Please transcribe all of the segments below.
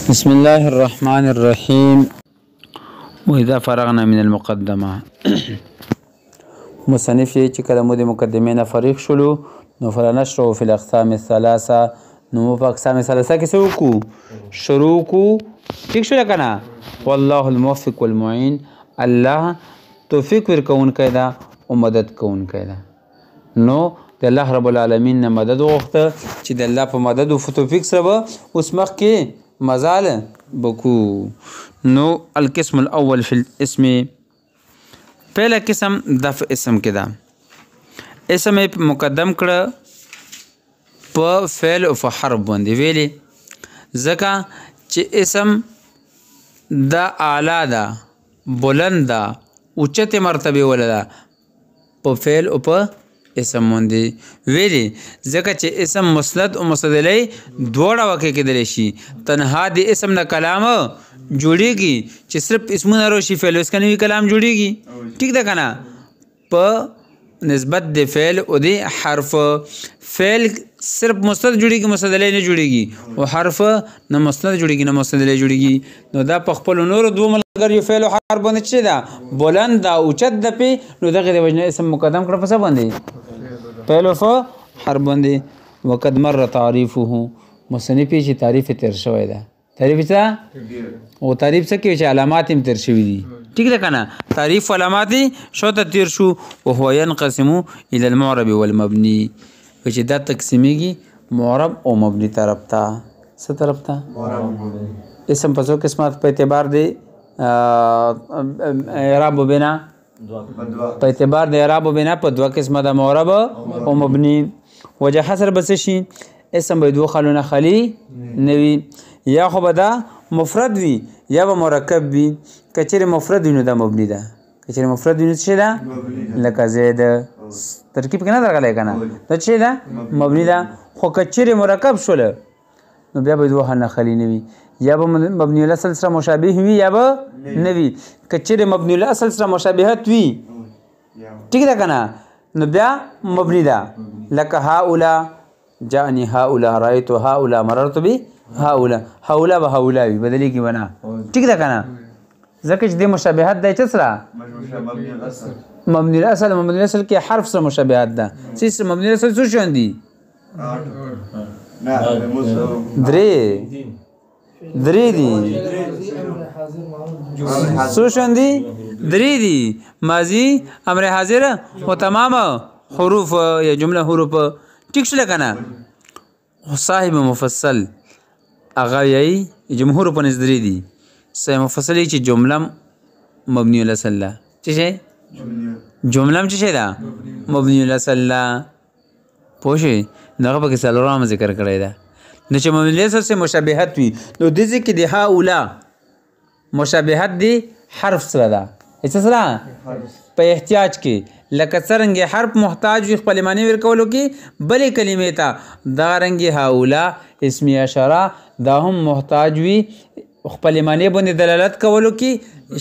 بسم الله الرحمن الرحيم. وإذا فرغنا من المقدمة مصنف چې کله مو د مقدمې نه فارغ شولو نو فلنشرع في الأقسام الثلاثة نو مو په اقسام ثلاثه کې څه وکړو شروع وکړو. ټیک شو کنه. والله الموفق والمعين الله توفیق ورکوونکی ده او مدد کوونکی ده. نو د الله رب العالمین نه مدد وغوښته چې د الله په مدد او توفیق سره به اوس مخکې مزال بکو. نو القسم الاول فی الاسم پہلا قسم دفع اسم کې ده. اسم مقدم کړه په فعل او په حرف باندې ویلې ځکه چې اسم دا اعلی ده بلند ده اوچته مرتبه ولدا په فعل او په اسم باندې ویلې ځکه چې اسم مسند او مسند الیه دواړه واقع کېدلی شي. تنها د اسم نه کلام جوړیږي چې صرف اسمونه راشي فعل اوس کنه کلام جوړیږي. ٹھیک ده کنه. په نسبت د فعل او د حرف فعل صرف مسند جوړیږي مسند الیه نه جوړیږي او حرف نه مسند جوړیږي نه مسند الیه جوړیږي. نو دا په خپل نور دوه ملګر یو فعل او حرف باندې چې دا بلند دا اوچت ده په نو دغه د وجنه اسم مقدم کړ په څه باندې فعل او حرف باندې. وقد مر تعریفه مصنف چې تعریف تیر شوی ده. تعریف څه او تعریف څه کې چې علامات هم تیر شوی دي. ٹھیک ده کنه. تعریف علامات شو ته تیر شو او هو ينقسم الى المعرب والمبني چې دا تقسیمیږي معرب او مبني طرف ته. څه طرف ته؟ اسم په څو قسمت په اعتبار دی اعراب بنا په اعتبار د اعراب بنا په دوه قسمه ده معرب او مبني. وجه حصر بس شي اسم به دوه خلونه خلی نوي یا خو به دا مفرد وي یا به مرکب وي. کچره مفرد وي نو دا مبني ده. کچره مفرد وي نو څه ده لکه زید ترکیب کنه درغلی کنه دا څه ده مبني ده. خو کچره مرکب شول نو بیا به دوه نه خلی نوي یا به مبني الاصل سره مشابه وي یا به نوي. کچره مبني الاصل سره مشابهت وي ٹھیک ده کنه نو بیا مبني ده. لکه هؤلاء جاءني هؤلاء رأيت هؤلاء مررت به هؤلاء هؤلاء به هؤلاء بدلی کی بنا. ٹھیک ده کنه. ځکه چې د مشابهت د چ سره مبني الاصل مبني الاصل کې حرف سره مشابهت ده. چې مبني الاصل څه شون دي درې دي څه شون دي درې دي ماضی امر حاضر او تمام حروف یا جمله حروف. ٹھیک شل کنه. صاحب مفصل اغه یی جمهور په نظر دي صاحب مفصل چې جمله مبني الاصل لا څه شي جمله څه شي دا مبني الاصل پوښي دغه په کې سلام ذکر کړی دا نو چې مبني الاصل سره مشابهت وي نو د ذکر د هؤلاء مشابهت دی حرف سره ده. څه سره په احتیاج کې لکه څرنګه حرف محتاج وي خپل معنی ورکولو کې بلې کلمې ته دا رنګ هؤلاء اسم اشاره دا هم محتاج وي خپل معنی باندې دلالت کولو کې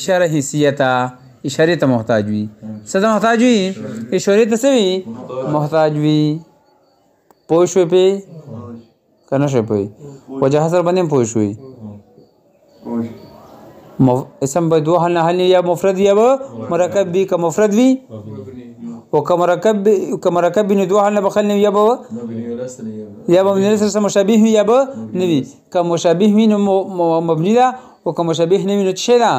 اشاره حیثیت اشاره ته محتاج وي. څه ته محتاج وي اشاره ته څه وي محتاج وي. پوه شوې په کنه شوې په وجه حاصل باندې پوه شوې اسم به دوه حل حل یا مفرد یا مرکب بی که مفرد وی او که مرکب بی دوه حل بخل یا به یا مبنی سره مشابه یا به نوی. که مشابه وی نو مبنی ده او که مشابه نوی نو څه ده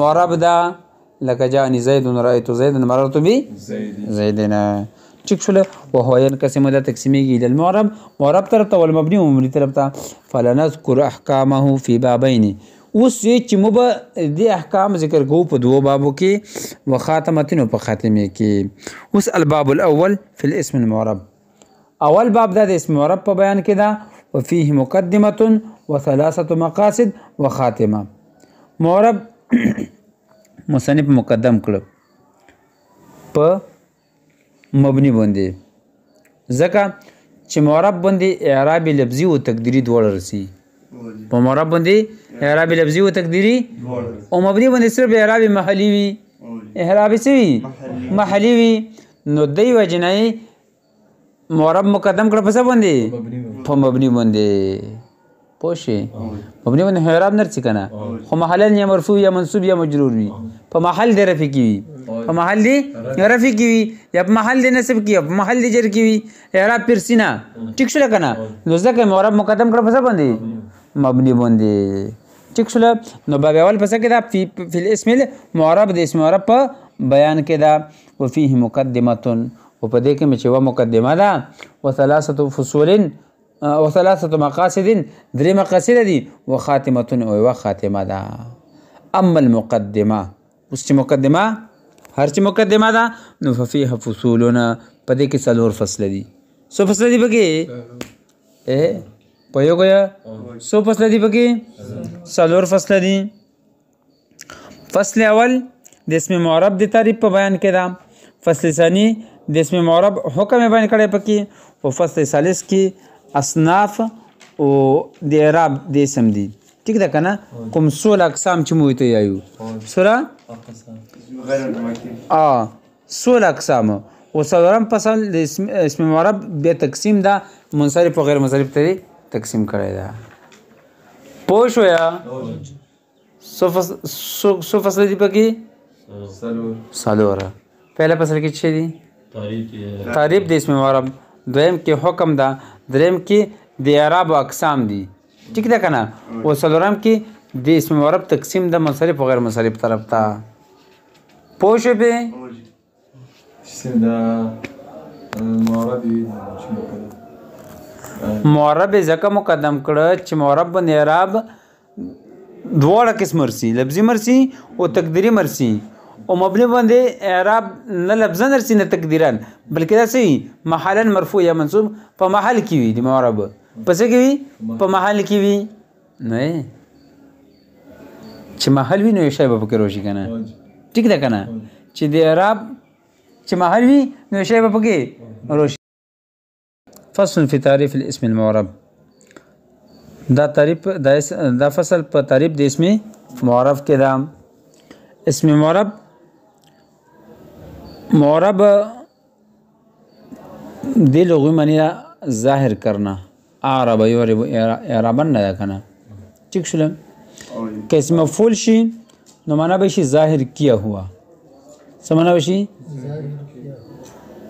معرب ده. لکه جاءني زید رأيت زید مررت به زیدنا. ٹھیک شول. وهو ينقسم ده تقسیمیږي الى المعرب معرب طرف ته والمبني مبني طرف ته. فلنذكر احکامه في بابين اوس چې مو به د احکام ذکر کوو په دوه بابو کې وخاتمتن په خاتمه کې. اوس الباب الاول في الاسم المعرب اول باب دا د اسم معرب په بیان کې دا وفيه مقدمه وثلاثه مقاصد وخاتمه. معرب مصنف مقدم کړ په مبني باندې ځکه چې معرب باندې اعراب لفظي او تقديري دواړه رسي. په معرب باندې اعراب لفظي او تقديري او مبني باندې صرف اعراب محلي وي. اعراب څه وي محلي وي. نو دی وجنه معرب مقدم کړ په څه باندې په مبني باندې. پوه شئ مبني باندې اعراب نه رسي کنه خو محلا یا مرفوع یا منصوب یا مجرور وي په محل د رفع کې وي په محل د رفع کې وي یا په محل د نصب کې په محل د جر کې وي اعراب پرسي نه ټیک شو کنه نو ځکه معرب مقدم کړ په څه باندې مبني باندې ټیک شو نو باب اول پس کې دا فی الاسم المعرب د اسم معرب په بیان کې دا وفيه مقدمه او په دې کې مې چې و مقدمه ده وثلاثه فصول وثلاثه مقاصد درې مقاصد دي وخاتمه او خاتمه ده اما المقدمه اوس چې مقدمه هر چې مقدمه ده نو ففيها فصولنا په دې کې څلور فصل دي څو فصل دي پکې په یو ګیا څو فصل دي پکې څلور فصل دي فصل اول د اسم معرب د تعریف په بیان کې ده فصل ثانی د اسم معرب حکم بیان کړی پکې او فصل ثالث کې اصناف او د اعراب د اسم دي ٹھیک ده کنه کوم 16 اقسام چې موږ ته یایو سورا 16 اقسام او څلورم فصل د اسم معرب به تقسیم ده منصرف او غیر منصرف ته تقسیم کړی ده پوه شو یا سو فصل دی پکې څلور پهلا فصل کې څه دي تعریف د اسم معرب دویم کې حکم ده دریم کې د اعراب او اقسام دي ٹھیک ده کنه او څلورم کې د اسم معرب تقسیم د منصرف او غیر منصرف طرف ته پوه شو به معرب ځکه مقدم کړه چې معرب باندې اعراب دواړه قسم مرسي لفظي مرسي او تقديري مرسي او مبني باندې اعراب نه لفظا مرسي نه تقديرا بلکې دا سي محلا مرفوع یا منصوب په محل کې وي د معرب پس کې وي په محل کې وي نه چې محل وي نو شی به پکې روشي کنه ٹھیک ده کنه چې د اعراب چې محل وي نو شی به پکې روشي فصل فی تعریف الاسم المعرب دا فصل په تعریف د اسم معرب کې دا اسم معرب د لغوي معنی ظاهر کرنا اعرب یعرب اعرابا نه کنه ٹھیک شول که اسم مفعول شي نو معنا به شي ظاهر کیا ہوا سمانا به شي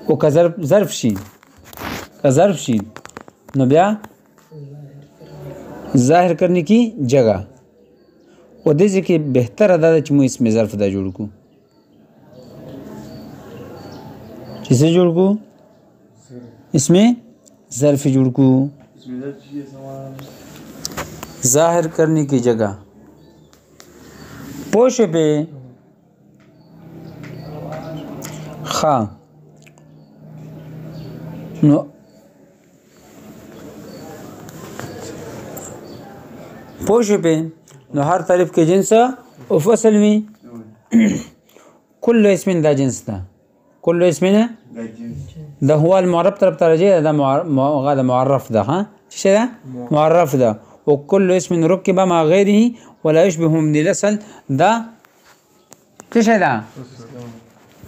او که ظرف شي نو بیا ظاهر کرنے کی جگہ و دې کې بهتر ادا چې مو اسم ظرف دا جوړ کو چې څه جوړ کو اسم ظرف جوړ کو ظاهر کرنے کی جگہ پوش به خا نو پوش به نو هر تعریف کې جنس او فصل وي كل اسم دا جنس ده كل اسم ده هو المعرب طرف ترجع ده معرف ده ها څه ده معرف ده وكل اسم ركب مع غيره ولا يشبه من الاصل ده څه ده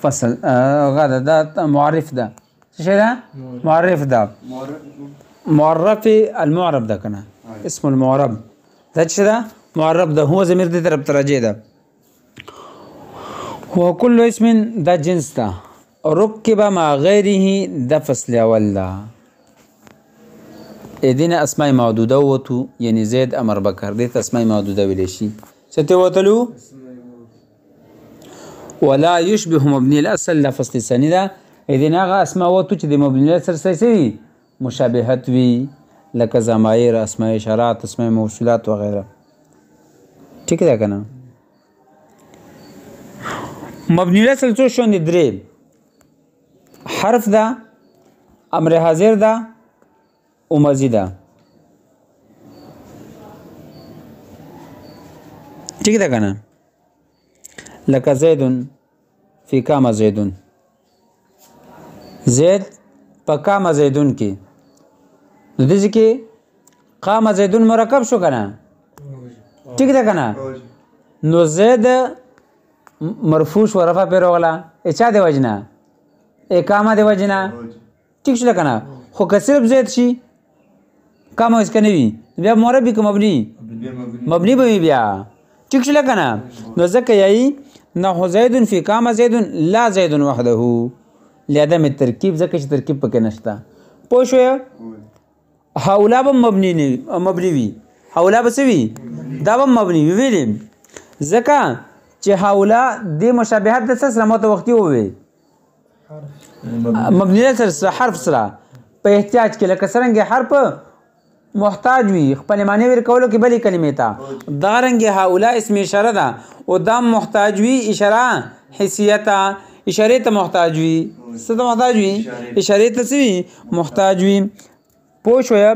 فصل غدا ده معرف ده څه ده معرف ده معرف المعرب ده کنه اسم المعرب دا څه ده معرب ده هو ضمیر دې طرف ترجع ده هو كل اسم دا جنس ده ركب مع غيره ده فصل اول ده ادينا اسماء معدوده وتو یعنی زید امر بکر دې اسماء معدوده ویل شي څه وتلو ولا يشبه مبني الاصل ده فصل ثاني ده ادينا غ اسماء وتو چې د مبني الاصل سره مشابهت وي لکه ضمائر اسماء اشارات اسماء موصولات وغیرہ ٹھیک ده کنه مبني الاصل څو شون درې حرف ده امر حاضر ده او ماضی ده ٹھیک ده کنه لکه زید فی کام زیدون زید په کام زیدون کې نو دې کې قام زیدون مرکب شو کنه ٹھیک ده کنه نو زید مرفوع و رفع پر وغلا اچا دی وجنا اقامه دی وجنا ٹھیک شو کنه خو که صرف زید شي کام اس کنه وي بیا معرب که مبني مبني به بیا ټیک شو کنه نو ځکه یی نحو زید فی قام زید لا زید وحده لعدم الترکیب ځکه چې ترکیب پکې نشته پوه شو هؤلاء به مبني وي هؤلاء به څه وي دا به مبني وي ویلې ځکه چې هؤلاء د مشابهت د څه سره متوختي وي مبني سره حرف سره په احتیاج کې لکه څرنګه حرف محتاج وي خپل معنی ورکولو کې بلې کلمې ته دا رنګ هؤلاء اسم اشاره ده او دا محتاج وي اشاره حیثیت اشاره ته محتاج وي څه ته محتاج وي اشاره ته څه محتاج وي پوه شوې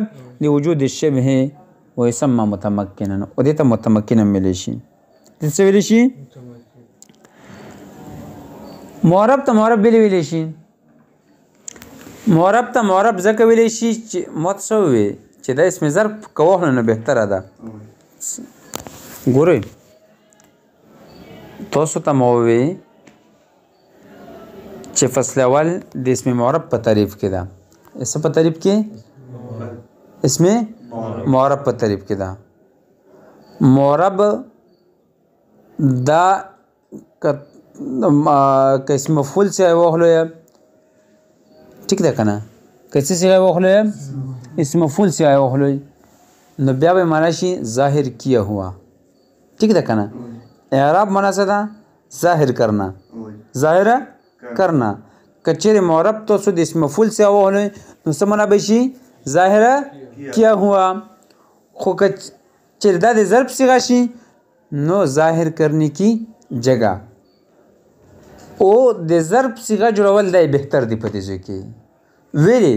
لوجود الشبه ويسمى متمكنا او دې ته متمکنا ملي شي د څه ویل شي معرب ته معرب ویل شي معرب ته معرب ځکه ویل شي چې متصوي چې دا اسم ظرف کوه نه بهتره ده ګورئ تاسو ته مو وی چې فصل اول د اسم معرب په تعریف کې ده اسم په تعریف کې اسم معرب په تعریف کې ده معرب دا که اسم مفعول سے واخلو یا ٹھیک ده کنه کیسے سے واخلو یا اسم مفعول سے واخلو نو بیا به معنا شي ظاهر کیا ہوا ٹھیک ده کنه اعراب معنا څه ده ظاهر کرنا ظاهر کرنا کچره معرب تو سود اسم مفعول سے واخلو نو څه معنا به شي ظاهر کیا ہوا خو کچره د ظرف صيغه شي نو ظاهر کرنے کی جگہ او د ظرف صيغه جوړول دی بهتر دی په دې کې ویلي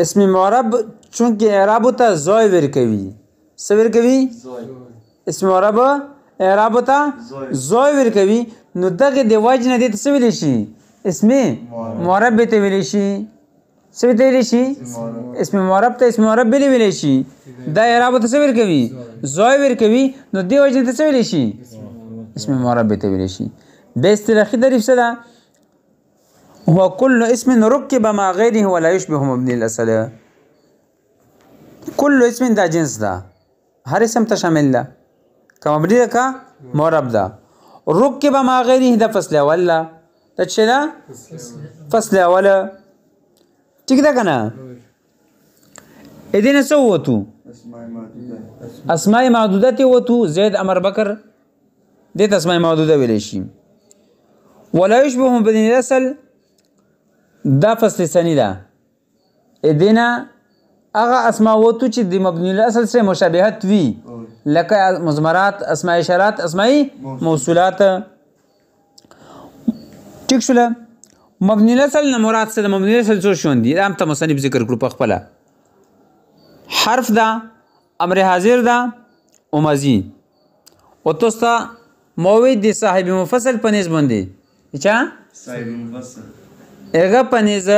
اسم معرب چونکه اعراب ته زوی ور کوي څه ور کوي اسم معرب اعراب ته زوی ور کوي نو دغه د وجه نه د څه ویل شي اسم معرب ته ویل شي څه ته ویل شي اسم معرب ته اسم معرب ویل شي دا اعراب ته څه ور کوي زوی ور کوي نو د وجه ته څه ویل شي اسم معرب ته ویل شي به اصطلاحي تعریف څه ده هو كل اسم ركب مع غيره ولا يشبه مبني الاصل كل اسم دا جنس ده هر اسم ته شامل ده که مبني ده که معرب ده ركب مع غيره ده فصل اول ده څه ده فصل اول ٹھیک ده کنه ادینه څه وته اسماء معدودات وته زید امر بکر دې اسماء معدوده ویل شي ولا يشبه مبني الاصل دا فصل ثانی ده ادینا هغه اسماء وته چې د مبني الاصل سره مشابهت وي لکه مضمرات اسماء اشارات اسماء موصولات ټیک شول مبني الاصل نه مراد سره مبني الاصل څه شون دي هم ته مصنف ذکر کړو په خپل حرف دا امر حاضر دا او ماضی او توستا موید دی صاحب مفصل پنیز باندې چا صاحب مفصل اګه پنیز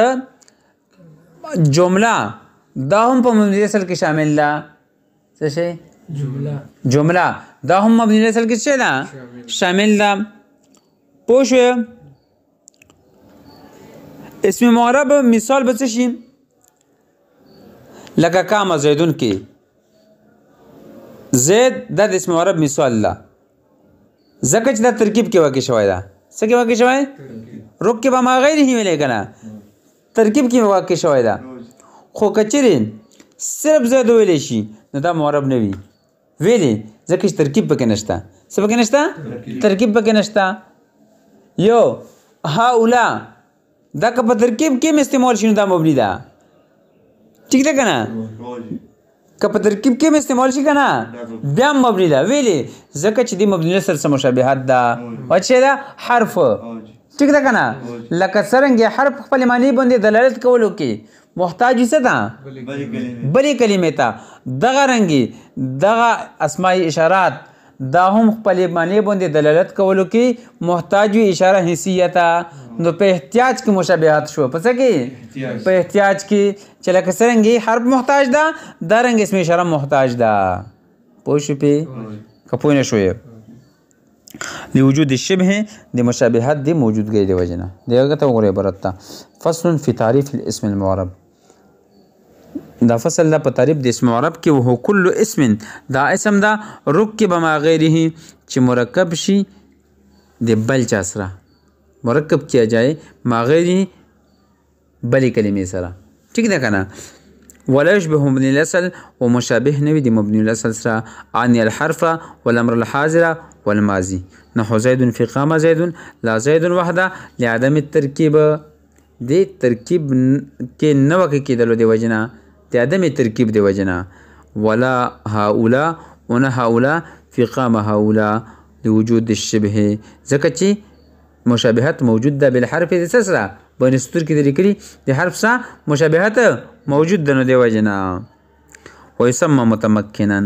جمله دا هم په مبني اصل کې شامل ده څه شي جمله دا هم مبني اصل کې څه ده شامل ده پوه اسم معرب مثال به څه شي لکه کام زیدون کې زید د اسم معرب مثال ده ځکه چې دا ترکیب کې واقع شوی ده څه کې واقع شوی رکب ما غیره ویلې کنه ترکیب کې واقع شوی ده خو کچرین صرف زید ویلې شي نو دا معرب نه وي ویلې ځکه چې ترکیب پکې نشته څه پکې نشته ترکیب پکې نشته یو هؤلاء دا که په ترکیب کې استعمال شي نو دا مبني ده ٹھیک ده کنه که په ترکیب کې استعمال شي کنه بیا مبني ده ویلې ځکه چې د مبني سره مشابهت ده او چې دا حرف ٹھیک ده کنه لکه څرنګه حرف خپل معنی باندې دلالت کولو کې محتاج څه ده بلې کلمې ته دغه رنګي دغه اسماء اشارات دا هم خپل معنی باندې دلالت کولو کې محتاج وي اشاره حیثیت نو په احتیاج کې مشابهت شو پس کې په احتیاج کې چې لکه څرنګه حرف محتاج ده دا رنګ اسم اشاره محتاج ده پوه شو په کپوی نه شوې لوجود الشبه د مشابهت د موجودګۍ د وجنه دغه ته وګورئ برتا فصل فی تعریف الاسم المعرب دا فصل دا په تعریف د اسم معرب کې وهو کل اسم دا اسم دا رکب ما غیره چې مرکب شي د بل چا سره مرکب کیا جائے ما غیره بلی کلمې سره ٹھیک ده کنه ولا يشبه مبني الاصل ومشابه نوي د مبني الاصل سره عن الحرف والامر الحاضر والماضي نحو زيد في قام زيد لا زيد وحده لعدم التركيب د ترکیب کې نو کې کېدلو د وجنه د عدم ترکیب د وجنه ولا هؤلاء ونه هؤلاء في قام هؤلاء لوجود الشبه ځکه چې مشابهت موجود ده بالحرف د سره بین سطور کې د لیکلي د حرف سره مشابهت موجود ده نو د وجنه ويسمى متمكنا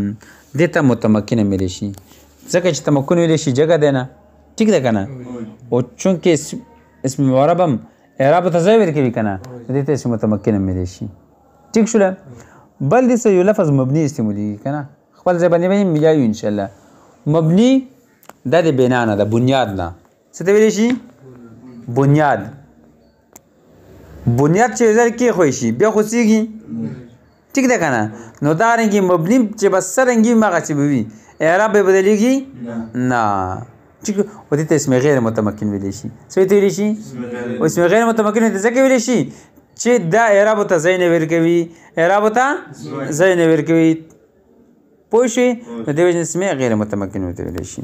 دته متمکن ملي شي ځکه چې تمکن ویل شي جګه ده نه ټیک ده کنه او چونکه اسم معربم اعراب ته ځای ورکوي کنه دته اسم متمکن ملي شي ټیک شول بل دې یو لفظ مبني استعمالي کنه خپل ځای باندې به ملایو ان شاء الله مبني د بنا نه د بنیاد نه څه ته ویل شي بنیاد چې ځل کې خو شي بیا خو سیږي ټیک ده کنه نو دا رنګي مبني چې بس رنګي مغه چې وي اعراب به بدلېږي نه ټیک او دې اسم غیر متمکن ویل شي څه ته ویل شي او اسم غیر متمکن ته ځکه ویل شي چې دا اعراب ته ځای نه ورکوي اعراب ته ځای نه ورکوي پوه شئ نو دې وجه اسم غیر متمکن ویل شي